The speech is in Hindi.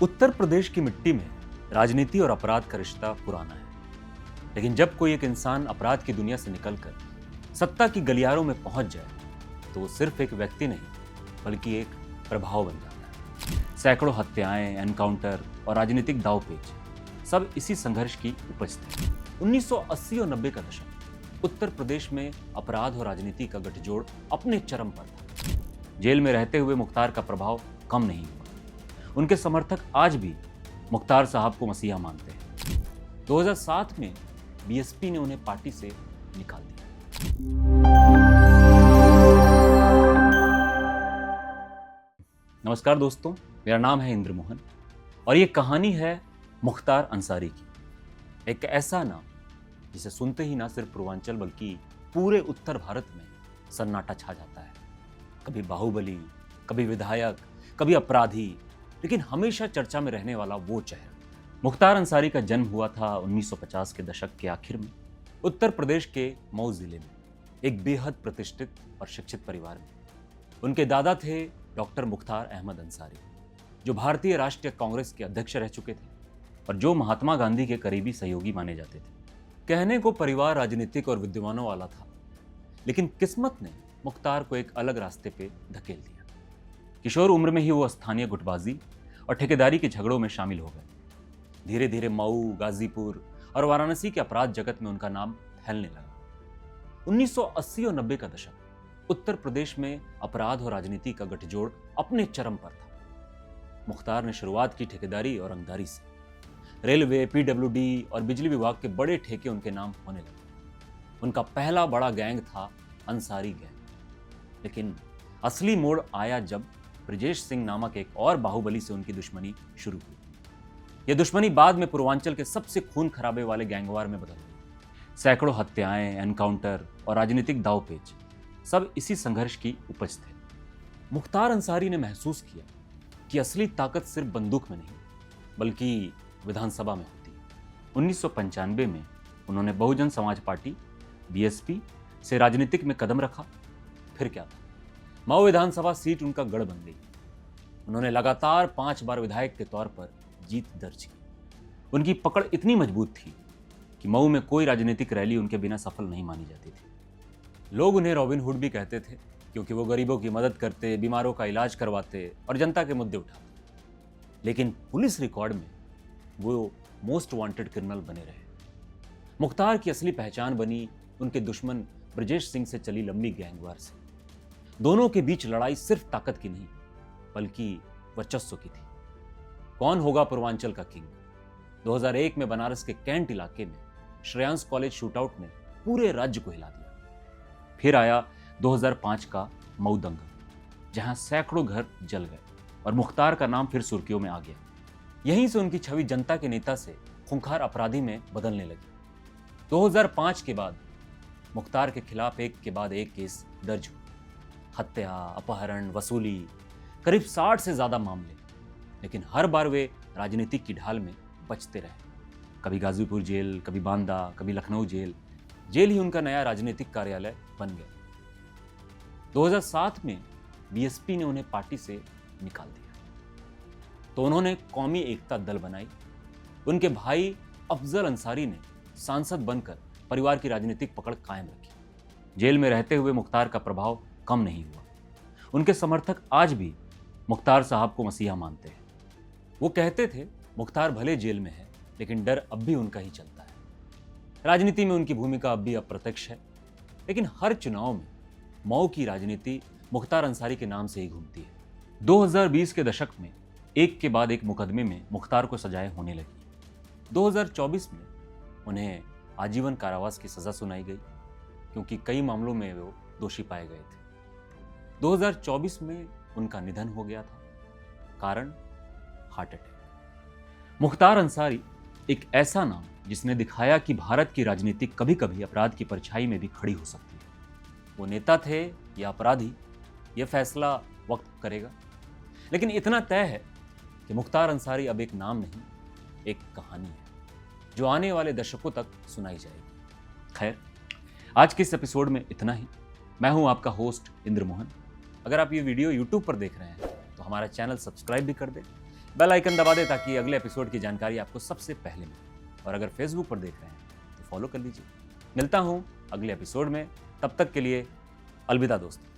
उत्तर प्रदेश की मिट्टी में राजनीति और अपराध का रिश्ता पुराना है। लेकिन जब कोई एक इंसान अपराध की दुनिया से निकलकर सत्ता की गलियारों में पहुंच जाए तो वो सिर्फ एक व्यक्ति नहीं बल्कि एक प्रभाव बन जाता है। सैकड़ों हत्याएं, एनकाउंटर और राजनीतिक दांवपेच सब इसी संघर्ष की उपज थे। 1980 और 90 का दशक उत्तर प्रदेश में अपराध और राजनीति का गठजोड़ अपने चरम पर था। जेल में रहते हुए मुख्तार का प्रभाव कम नहीं हुआ। उनके समर्थक आज भी मुख्तार साहब को मसीहा मानते हैं। 2007 में बीएसपी ने उन्हें पार्टी से निकाल दिया। नमस्कार दोस्तों, मेरा नाम है इंद्र मोहन और ये कहानी है मुख्तार अंसारी की। एक ऐसा नाम जिसे सुनते ही ना सिर्फ पूर्वांचल बल्कि पूरे उत्तर भारत में सन्नाटा छा जाता है। कभी बाहुबली, कभी विधायक, कभी अपराधी, लेकिन हमेशा चर्चा में रहने वाला वो चेहरा। मुख्तार अंसारी का जन्म हुआ था 1950 के दशक के आखिर में उत्तर प्रदेश के मऊ जिले में एक बेहद प्रतिष्ठित और शिक्षित परिवार में। उनके दादा थे डॉक्टर मुख्तार अहमद अंसारी, जो भारतीय राष्ट्रीय कांग्रेस के अध्यक्ष रह चुके थे और जो महात्मा गांधी के करीबी सहयोगी माने जाते थे। कहने को परिवार राजनीतिक और विद्वानों वाला था, लेकिन किस्मत ने मुख्तार को एक अलग रास्ते पे धकेल दिया। किशोर उम्र में ही वो स्थानीय गुटबाजी और ठेकेदारी के झगड़ों में शामिल हो गए। धीरे धीरे मऊ, गाजीपुर और वाराणसी के अपराध जगत में उनका नाम फैलने लगा। 1980 और 90 का दशक उत्तर प्रदेश में अपराध और राजनीति का गठजोड़ अपने चरम पर था। मुख्तार ने शुरुआत की ठेकेदारी और रंगदारी से। रेलवे, पीडब्ल्यूडी और बिजली विभाग के बड़े ठेके उनके नाम होने लगे। उनका पहला बड़ा गैंग था अंसारी गैंग। लेकिन असली मोड़ आया जब ब्रजेश सिंह नामक एक और बाहुबली से उनकी दुश्मनी शुरू हुई। यह दुश्मनी बाद में पूर्वांचल के सबसे खून खराबे वाले गैंगवार में बदल गई। सैकड़ों हत्याएं, एनकाउंटर और राजनीतिक दांवपेच सब इसी संघर्ष की उपज थे। मुख्तार अंसारी ने महसूस किया कि असली ताकत सिर्फ बंदूक में नहीं बल्कि विधानसभा में होती है। 1995 में उन्होंने बहुजन समाज पार्टी बीएसपी से राजनीतिक में कदम रखा। फिर क्या था, मऊ विधानसभा सीट उनका गढ़ बन गई। उन्होंने लगातार 5 बार विधायक के तौर पर जीत दर्ज की। उनकी पकड़ इतनी मजबूत थी कि मऊ में कोई राजनीतिक रैली उनके बिना सफल नहीं मानी जाती थी। लोग उन्हें रॉबिन हुड भी कहते थे, क्योंकि वो गरीबों की मदद करते, बीमारों का इलाज करवाते और जनता के मुद्दे उठाते। लेकिन पुलिस रिकॉर्ड में वो मोस्ट वांटेड क्रिमिनल बने रहे। मुख्तार की असली पहचान बनी उनके दुश्मन ब्रजेश सिंह से चली लंबी गैंगवार से। दोनों के बीच लड़ाई सिर्फ ताकत की नहीं बल्कि वर्चस्व की थी। कौन होगा पूर्वांचल का किंग? 2001 में बनारस के कैंट इलाके में श्रेयांस कॉलेज शूटआउट ने पूरे राज्य को हिला दिया। फिर आया 2005 का मऊ दंगा, जहां सैकड़ों घर जल गए और मुख्तार का नाम फिर सुर्खियों में आ गया। यहीं से उनकी छवि जनता के नेता से खूंखार अपराधी में बदलने लगी। 2005 के बाद मुख्तार के खिलाफ एक के बाद एक केस दर्ज हुए। हत्या, अपहरण, वसूली, करीब 60 से ज्यादा मामले। लेकिन हर बार वे राजनीतिक की ढाल में बचते रहे। कभी गाजीपुर जेल, कभी बांदा, कभी लखनऊ जेल। जेल ही उनका नया राजनीतिक कार्यालय बन गया। 2007 में बीएसपी ने उन्हें पार्टी से निकाल दिया तो उन्होंने कौमी एकता दल बनाई। उनके भाई अफजल अंसारी ने सांसद बनकर परिवार की राजनीतिक पकड़ कायम रखी। जेल में रहते हुए मुख्तार का प्रभाव कम नहीं हुआ। उनके समर्थक आज भी मुख्तार साहब को मसीहा मानते हैं। वो कहते थे, मुख्तार भले जेल में है लेकिन डर अब भी उनका ही चलता है। राजनीति में उनकी भूमिका अब भी अप्रत्यक्ष है, लेकिन हर चुनाव में मऊ की राजनीति मुख्तार अंसारी के नाम से ही घूमती है। 2020 के दशक में एक के बाद एक मुकदमे में मुख्तार को सजाएं होने लगी। 2024 में उन्हें आजीवन कारावास की सजा सुनाई गई, क्योंकि कई मामलों में वो दोषी पाए गए थे। 2024 में उनका निधन हो गया था। कारण हार्ट अटैक। मुख्तार अंसारी एक ऐसा नाम जिसने दिखाया कि भारत की राजनीति कभी कभी अपराध की परछाई में भी खड़ी हो सकती है। वो नेता थे या अपराधी, यह फैसला वक्त करेगा, लेकिन इतना तय है कि मुख्तार अंसारी अब एक नाम नहीं, एक कहानी है जो आने वाले दशकों तक सुनाई जाएगी। खैर, आज के इस एपिसोड में इतना ही। मैं हूं आपका होस्ट इंद्र मोहन। अगर आप ये वीडियो YouTube पर देख रहे हैं तो हमारा चैनल सब्सक्राइब भी कर दें, बेल आइकन दबा दें ताकि अगले एपिसोड की जानकारी आपको सबसे पहले मिले। और अगर फेसबुक पर देख रहे हैं तो फॉलो कर लीजिए। मिलता हूं अगले एपिसोड में, तब तक के लिए अलविदा दोस्तों।